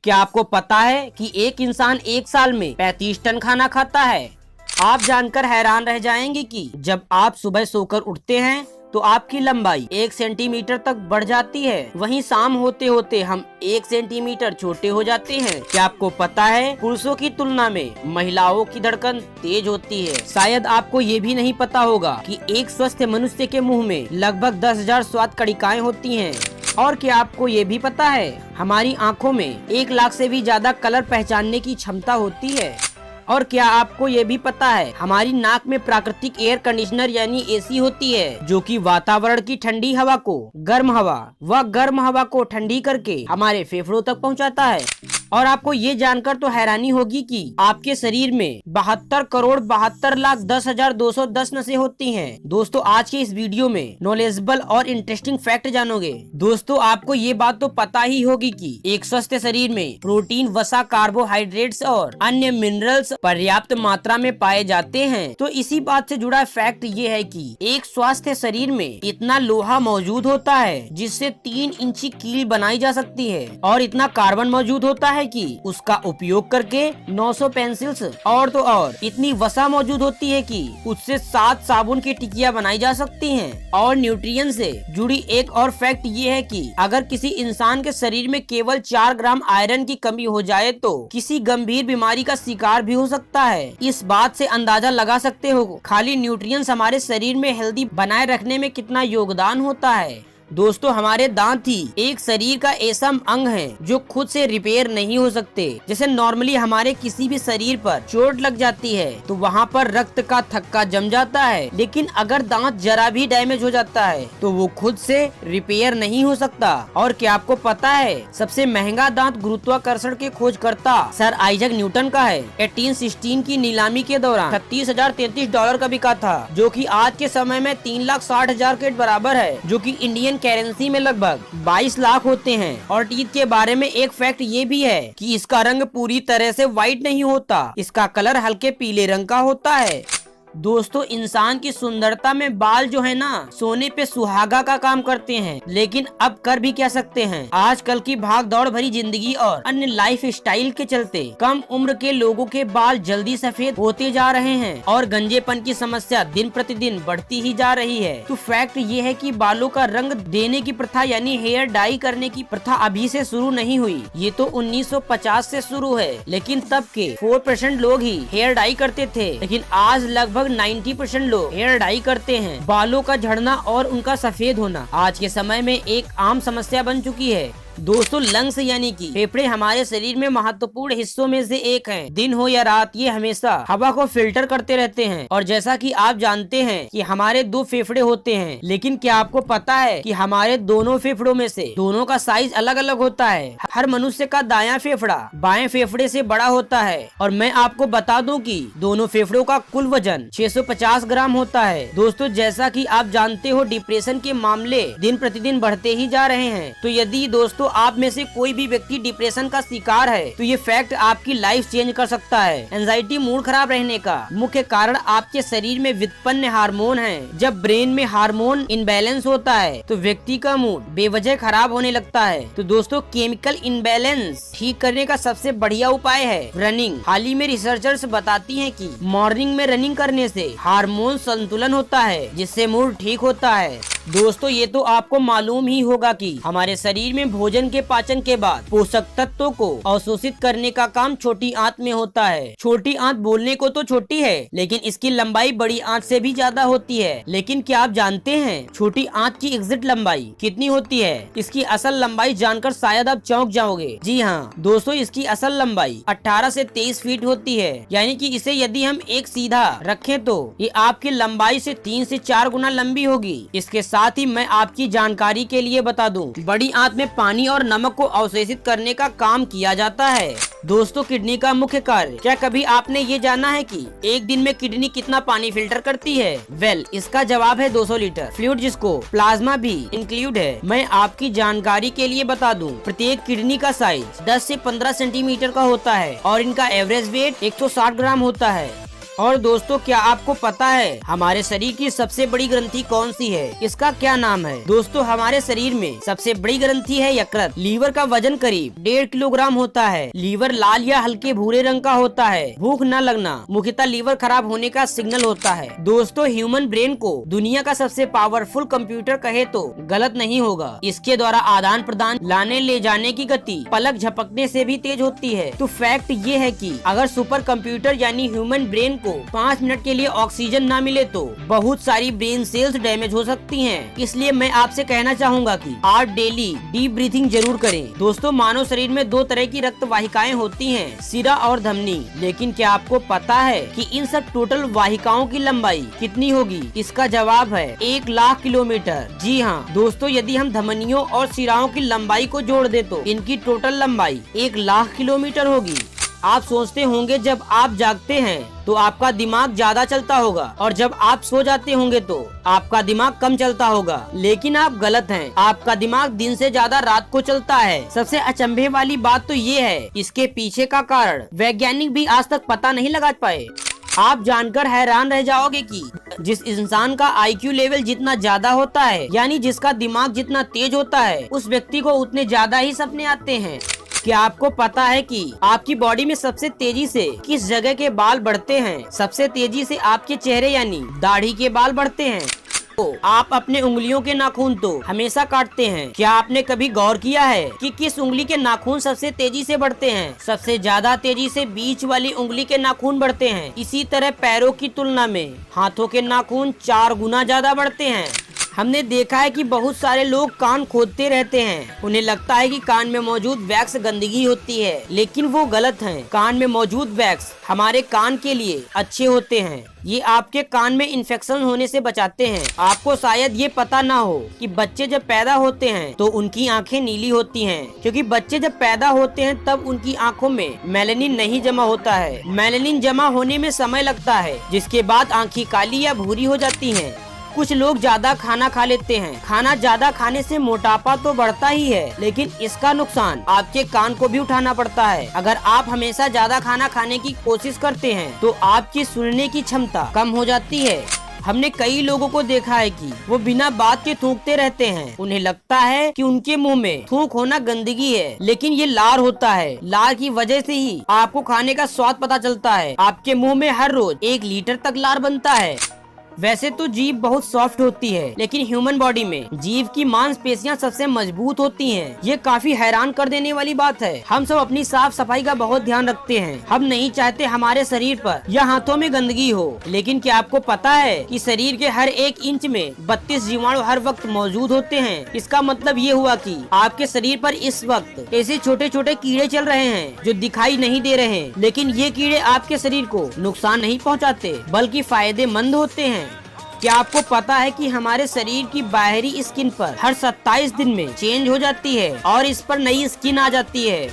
क्या आपको पता है कि एक इंसान एक साल में 35 टन खाना खाता है? आप जानकर हैरान रह जाएंगे कि जब आप सुबह सोकर उठते हैं तो आपकी लंबाई 1 सेंटीमीटर तक बढ़ जाती है, वहीं शाम होते होते हम 1 सेंटीमीटर छोटे हो जाते हैं। क्या आपको पता है पुरुषों की तुलना में महिलाओं की धड़कन तेज होती है? शायद आपको ये भी नहीं पता होगा कि एक स्वस्थ मनुष्य के मुंह में लगभग 10,000 स्वाद कणिकाएं होती हैं। और क्या आपको ये भी पता है हमारी आँखों में 1 लाख से भी ज्यादा कलर पहचानने की क्षमता होती है? और क्या आपको ये भी पता है हमारी नाक में प्राकृतिक एयर कंडीशनर यानी एसी होती है, जो कि वातावरण की ठंडी हवा को गर्म हवा को ठंडी करके हमारे फेफड़ों तक पहुंचाता है। और आपको ये जानकर तो हैरानी होगी कि आपके शरीर में 72,72,10,210 नसें होती हैं। दोस्तों आज के इस वीडियो में नॉलेजेबल और इंटरेस्टिंग फैक्ट जानोगे। दोस्तों आपको ये बात तो पता ही होगी कि एक स्वस्थ शरीर में प्रोटीन, वसा, कार्बोहाइड्रेट्स और अन्य मिनरल्स पर्याप्त मात्रा में पाए जाते हैं। तो इसी बात से जुड़ा फैक्ट ये है कि एक स्वस्थ शरीर में इतना लोहा मौजूद होता है जिससे 3 इंची कील बनाई जा सकती है, और इतना कार्बन मौजूद होता है कि उसका उपयोग करके 900 पेंसिल्स और तो और इतनी वसा मौजूद होती है कि उससे 7 साबुन की टिकियां बनाई जा सकती हैं। और न्यूट्रिएंट से जुड़ी एक और फैक्ट ये है कि अगर किसी इंसान के शरीर में केवल 4 ग्राम आयरन की कमी हो जाए तो किसी गंभीर बीमारी का शिकार भी हो सकता है। इस बात से अंदाजा लगा सकते हो खाली न्यूट्रिएंट्स हमारे शरीर में हेल्दी बनाए रखने में कितना योगदान होता है। दोस्तों हमारे दांत ही एक शरीर का ऐसा अंग है जो खुद से रिपेयर नहीं हो सकते। जैसे नॉर्मली हमारे किसी भी शरीर पर चोट लग जाती है तो वहाँ पर रक्त का थक्का जम जाता है, लेकिन अगर दांत जरा भी डैमेज हो जाता है तो वो खुद से रिपेयर नहीं हो सकता। और क्या आपको पता है सबसे महंगा दांत गुरुत्वाकर्षण के खोजकर्ता सर आइजक न्यूटन का है। 1816 की नीलामी के दौरान $36,033 का बिका था, जो कि आज के समय में 3,60,000 के बराबर है, जो कि इंडियन करेंसी में लगभग 22 लाख होते हैं। और टीथ के बारे में एक फैक्ट ये भी है कि इसका रंग पूरी तरह से व्हाइट नहीं होता, इसका कलर हल्के पीले रंग का होता है। दोस्तों इंसान की सुंदरता में बाल जो है ना सोने पे सुहागा का काम करते हैं, लेकिन अब कर भी क्या सकते हैं। आजकल की भाग दौड़ भरी जिंदगी और अन्य लाइफ स्टाइल के चलते कम उम्र के लोगों के बाल जल्दी सफेद होते जा रहे हैं और गंजेपन की समस्या दिन प्रतिदिन बढ़ती ही जा रही है। तो फैक्ट ये है कि बालों का रंग देने की प्रथा यानी हेयर डाई करने की प्रथा अभी से शुरू नहीं हुई, ये तो 1950 से शुरू है। लेकिन तब के 4% लोग ही हेयर डाई करते थे, लेकिन आज लगभग 90% लोग हेयर डाई करते हैं। बालों का झड़ना और उनका सफेद होना आज के समय में एक आम समस्या बन चुकी है। दोस्तों लंग्स यानी कि फेफड़े हमारे शरीर में महत्वपूर्ण हिस्सों में से एक हैं। दिन हो या रात ये हमेशा हवा को फिल्टर करते रहते हैं। और जैसा कि आप जानते हैं कि हमारे 2 फेफड़े होते हैं, लेकिन क्या आपको पता है कि हमारे दोनों फेफड़ों में से दोनों का साइज अलग अलग होता है। हर मनुष्य का दायां फेफड़ा बाएं फेफड़े से बड़ा होता है। और मैं आपको बता दूं कि दोनों फेफड़ों का कुल वजन 650 ग्राम होता है। दोस्तों जैसा कि आप जानते हो डिप्रेशन के मामले दिन प्रतिदिन बढ़ते ही जा रहे हैं। तो यदि दोस्तों आप में से कोई भी व्यक्ति डिप्रेशन का शिकार है तो ये फैक्ट आपकी लाइफ चेंज कर सकता है। एंजाइटी मूड खराब रहने का मुख्य कारण आपके शरीर में व्युत्पन्न हार्मोन है। जब ब्रेन में हार्मोन इनबैलेंस होता है तो व्यक्ति का मूड बेवजह खराब होने लगता है। तो दोस्तों केमिकल इनबैलेंस ठीक करने का सबसे बढ़िया उपाय है रनिंग। हाल ही में रिसर्चर्स बताती हैं कि मॉर्निंग में रनिंग करने से हार्मोन संतुलन होता है, जिससे मूड ठीक होता है। दोस्तों ये तो आपको मालूम ही होगा कि हमारे शरीर में भोजन के पाचन के बाद पोषक तत्वों को अवशोषित करने का काम छोटी आंत में होता है। छोटी आंत बोलने को तो छोटी है, लेकिन इसकी लंबाई बड़ी आंत से भी ज्यादा होती है। लेकिन क्या आप जानते हैं छोटी आंत की एग्जिट लंबाई कितनी होती है? इसकी असल लंबाई जानकर शायद आप चौंक जाओगे। जी हाँ दोस्तों, इसकी असल लंबाई 18 से 23 फीट होती है। यानी कि इसे यदि हम एक सीधा रखें तो ये आपकी लंबाई से 3 से 4 गुना लंबी होगी। इसके साथ ही मैं आपकी जानकारी के लिए बता दूं, बड़ी आंत में पानी और नमक को अवशोषित करने का काम किया जाता है। दोस्तों किडनी का मुख्य कार्य, क्या कभी आपने ये जाना है कि एक दिन में किडनी कितना पानी फिल्टर करती है? इसका जवाब है 200 लीटर फ्लूइड, जिसको प्लाज्मा भी इंक्लूड है। मैं आपकी जानकारी के लिए बता दूं, प्रत्येक किडनी का साइज 10 से 15 सेंटीमीटर का होता है और इनका एवरेज वेट 160 ग्राम होता है। और दोस्तों, क्या आपको पता है हमारे शरीर की सबसे बड़ी ग्रंथि कौन सी है? इसका क्या नाम है? दोस्तों, हमारे शरीर में सबसे बड़ी ग्रंथि है यकृत। लीवर का वजन करीब 1.5 किलोग्राम होता है। लीवर लाल या हल्के भूरे रंग का होता है। भूख न लगना मुख्यतः लीवर खराब होने का सिग्नल होता है। दोस्तों, ह्यूमन ब्रेन को दुनिया का सबसे पावरफुल कंप्यूटर कहे तो गलत नहीं होगा। इसके द्वारा आदान प्रदान, लाने ले जाने की गति पलक झपकने से भी तेज होती है। तो फैक्ट ये है कि अगर सुपर कंप्यूटर यानी ह्यूमन ब्रेन को 5 मिनट के लिए ऑक्सीजन ना मिले तो बहुत सारी ब्रेन सेल्स डैमेज हो सकती हैं। इसलिए मैं आपसे कहना चाहूँगा कि आप डेली डीप ब्रीथिंग जरूर करें। दोस्तों, मानव शरीर में 2 तरह की रक्त वाहिकाएं होती हैं, सिरा और धमनी। लेकिन क्या आपको पता है कि इन सब टोटल वाहिकाओं की लंबाई कितनी होगी? इसका जवाब है 1 लाख किलोमीटर। जी हाँ दोस्तों, यदि हम धमनियों और सिराओं की लंबाई को जोड़ दे तो इनकी टोटल लंबाई 1 लाख किलोमीटर होगी। आप सोचते होंगे जब आप जागते हैं तो आपका दिमाग ज्यादा चलता होगा और जब आप सो जाते होंगे तो आपका दिमाग कम चलता होगा, लेकिन आप गलत हैं। आपका दिमाग दिन से ज्यादा रात को चलता है। सबसे अचंभे वाली बात तो ये है, इसके पीछे का कारण वैज्ञानिक भी आज तक पता नहीं लगा पाए। आप जानकर हैरान रह जाओगे कि जिस इंसान का IQ लेवल जितना ज्यादा होता है, यानी जिसका दिमाग जितना तेज होता है, उस व्यक्ति को उतने ज्यादा ही सपने आते हैं। क्या आपको पता है कि आपकी बॉडी में सबसे तेजी से किस जगह के बाल बढ़ते हैं? सबसे तेजी से आपके चेहरे यानी दाढ़ी के बाल बढ़ते हैं। तो आप अपने उंगलियों के नाखून तो हमेशा काटते हैं। क्या आपने कभी गौर किया है कि किस उंगली के नाखून सबसे तेजी से बढ़ते हैं? सबसे ज्यादा तेजी से बीच वाली उंगली के नाखून बढ़ते हैं। इसी तरह पैरों की तुलना में हाथों के नाखून 4 गुना ज्यादा बढ़ते हैं। हमने देखा है कि बहुत सारे लोग कान खोदते रहते हैं। उन्हें लगता है कि कान में मौजूद वैक्स गंदगी होती है, लेकिन वो गलत है। कान में मौजूद वैक्स हमारे कान के लिए अच्छे होते हैं। ये आपके कान में इन्फेक्शन होने से बचाते हैं। आपको शायद ये पता ना हो कि बच्चे जब पैदा होते हैं तो उनकी आंखें नीली होती हैं, क्योंकि बच्चे जब पैदा होते हैं तब उनकी आंखों में मेलानिन नहीं जमा होता है। मेलानिन जमा होने में समय लगता है, जिसके बाद आंखें काली या भूरी हो जाती हैं। कुछ लोग ज्यादा खाना खा लेते हैं। खाना ज्यादा खाने से मोटापा तो बढ़ता ही है, लेकिन इसका नुकसान आपके कान को भी उठाना पड़ता है। अगर आप हमेशा ज्यादा खाना खाने की कोशिश करते हैं तो आपकी सुनने की क्षमता कम हो जाती है। हमने कई लोगों को देखा है कि वो बिना बात के थूकते रहते हैं। उन्हें लगता है कि उनके मुंह में थूक होना गंदगी है, लेकिन ये लार होता है। लार की वजह से ही आपको खाने का स्वाद पता चलता है। आपके मुंह में हर रोज 1 लीटर तक लार बनता है। वैसे तो जीभ बहुत सॉफ्ट होती है, लेकिन ह्यूमन बॉडी में जीभ की मांसपेशियां सबसे मजबूत होती हैं। ये काफी हैरान कर देने वाली बात है। हम सब अपनी साफ सफाई का बहुत ध्यान रखते हैं। हम नहीं चाहते हमारे शरीर पर या हाथों में गंदगी हो, लेकिन क्या आपको पता है कि शरीर के हर 1 इंच में 32 जीवाणु हर वक्त मौजूद होते हैं? इसका मतलब ये हुआ कि आपके शरीर पर इस वक्त ऐसे छोटे छोटे कीड़े चल रहे हैं जो दिखाई नहीं दे रहे हैं, लेकिन ये कीड़े आपके शरीर को नुकसान नहीं पहुँचाते बल्कि फायदेमंद होते हैं। क्या आपको पता है कि हमारे शरीर की बाहरी स्किन पर हर 27 दिन में चेंज हो जाती है और इस पर नई स्किन आ जाती है?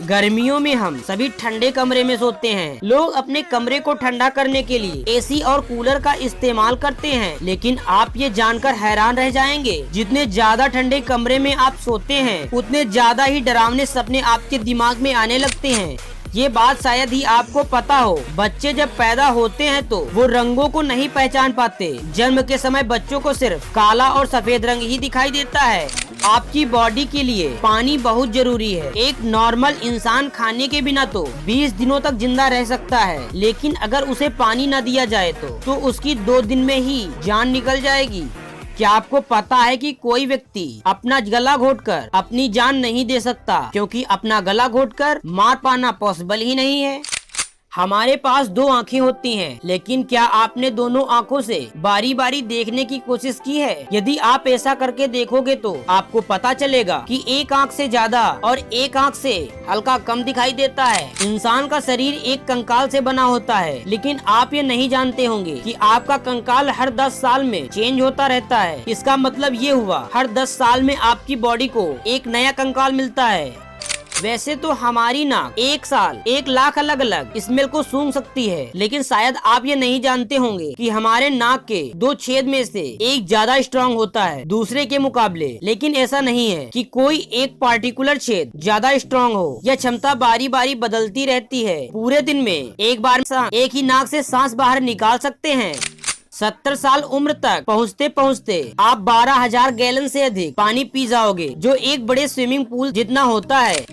गर्मियों में हम सभी ठंडे कमरे में सोते हैं। लोग अपने कमरे को ठंडा करने के लिए AC और कूलर का इस्तेमाल करते हैं, लेकिन आप ये जानकर हैरान रह जाएंगे, जितने ज्यादा ठंडे कमरे में आप सोते हैं उतने ज्यादा ही डरावने सपने आपके दिमाग में आने लगते हैं। ये बात शायद ही आपको पता हो, बच्चे जब पैदा होते हैं तो वो रंगों को नहीं पहचान पाते। जन्म के समय बच्चों को सिर्फ काला और सफेद रंग ही दिखाई देता है। आपकी बॉडी के लिए पानी बहुत जरूरी है। एक नॉर्मल इंसान खाने के बिना तो 20 दिनों तक जिंदा रह सकता है, लेकिन अगर उसे पानी न दिया जाए तो उसकी 2 दिन में ही जान निकल जाएगी। क्या आपको पता है कि कोई व्यक्ति अपना गला घोटकर अपनी जान नहीं दे सकता, क्योंकि अपना गला घोटकर मार पाना पॉसिबल ही नहीं है। हमारे पास 2 आँखें होती हैं, लेकिन क्या आपने दोनों आँखों से बारी बारी देखने की कोशिश की है? यदि आप ऐसा करके देखोगे तो आपको पता चलेगा कि एक आँख से ज्यादा और एक आँख से हल्का कम दिखाई देता है। इंसान का शरीर एक कंकाल से बना होता है, लेकिन आप ये नहीं जानते होंगे कि आपका कंकाल हर 10 साल में चेंज होता रहता है। इसका मतलब ये हुआ हर 10 साल में आपकी बॉडी को एक नया कंकाल मिलता है। वैसे तो हमारी नाक 1 साल 1 लाख अलग अलग स्मेल को सूंघ सकती है, लेकिन शायद आप ये नहीं जानते होंगे कि हमारे नाक के 2 छेद में से एक ज्यादा स्ट्रांग होता है दूसरे के मुकाबले। लेकिन ऐसा नहीं है कि कोई एक पार्टिकुलर छेद ज्यादा स्ट्रांग हो। यह क्षमता बारी बारी बदलती रहती है। पूरे दिन में एक बार एक ही नाक से सांस बाहर निकाल सकते हैं। 70 साल उम्र तक पहुँचते पहुँचते आप 12,000 गैलन से अधिक पानी पी जाओगे, जो एक बड़े स्विमिंग पूल जितना होता है।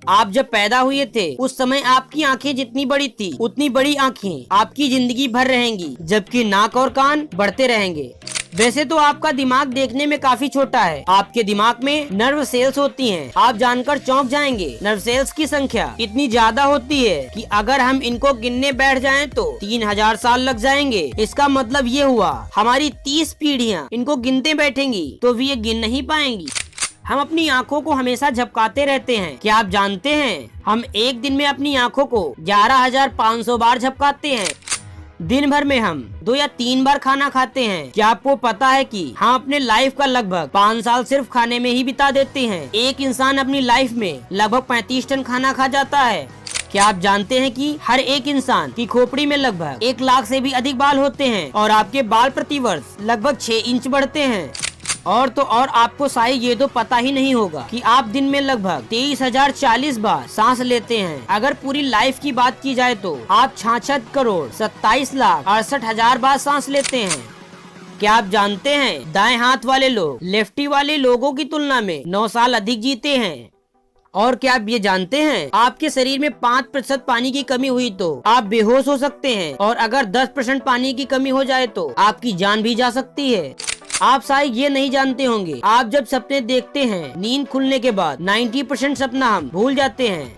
आप जब पैदा हुए थे उस समय आपकी आंखें जितनी बड़ी थी उतनी बड़ी आंखें आपकी जिंदगी भर रहेंगी, जबकि नाक और कान बढ़ते रहेंगे। वैसे तो आपका दिमाग देखने में काफी छोटा है। आपके दिमाग में नर्व सेल्स होती हैं। आप जानकर चौंक जाएंगे, नर्व सेल्स की संख्या इतनी ज्यादा होती है कि अगर हम इनको गिनने बैठ जाएं तो 3000 साल लग जाएंगे। इसका मतलब ये हुआ हमारी 30 पीढ़ियां इनको गिनते बैठेंगी तो भी ये गिन नहीं पाएंगी। हम अपनी आँखों को हमेशा झपकाते रहते हैं। क्या आप जानते हैं हम एक दिन में अपनी आँखों को 11,500 बार झपकाते हैं। दिन भर में हम 2 या 3 बार खाना खाते हैं। क्या आपको पता है कि हम अपने लाइफ का लगभग 5 साल सिर्फ खाने में ही बिता देते हैं। एक इंसान अपनी लाइफ में लगभग 35 टन खाना खा जाता है। क्या आप जानते हैं कि हर एक इंसान की खोपड़ी में लगभग 1 लाख से भी अधिक बाल होते हैं और आपके बाल प्रतिवर्ष लगभग 6 इंच बढ़ते हैं। और तो और आपको शायद ये तो पता ही नहीं होगा कि आप दिन में लगभग 23,040 बार सांस लेते हैं। अगर पूरी लाइफ की बात की जाए तो आप 66 करोड़ 27,68,000 बार सांस लेते हैं। क्या आप जानते हैं दाएं हाथ वाले लोग लेफ्टी वाले लोगों की तुलना में 9 साल अधिक जीते हैं। और क्या आप ये जानते हैं आपके शरीर में 5% पानी की कमी हुई तो आप बेहोश हो सकते हैं, और अगर 10% पानी की कमी हो जाए तो आपकी जान भी जा सकती है। आप शायद ये नहीं जानते होंगे, आप जब सपने देखते हैं नींद खुलने के बाद 90% सपना हम भूल जाते हैं।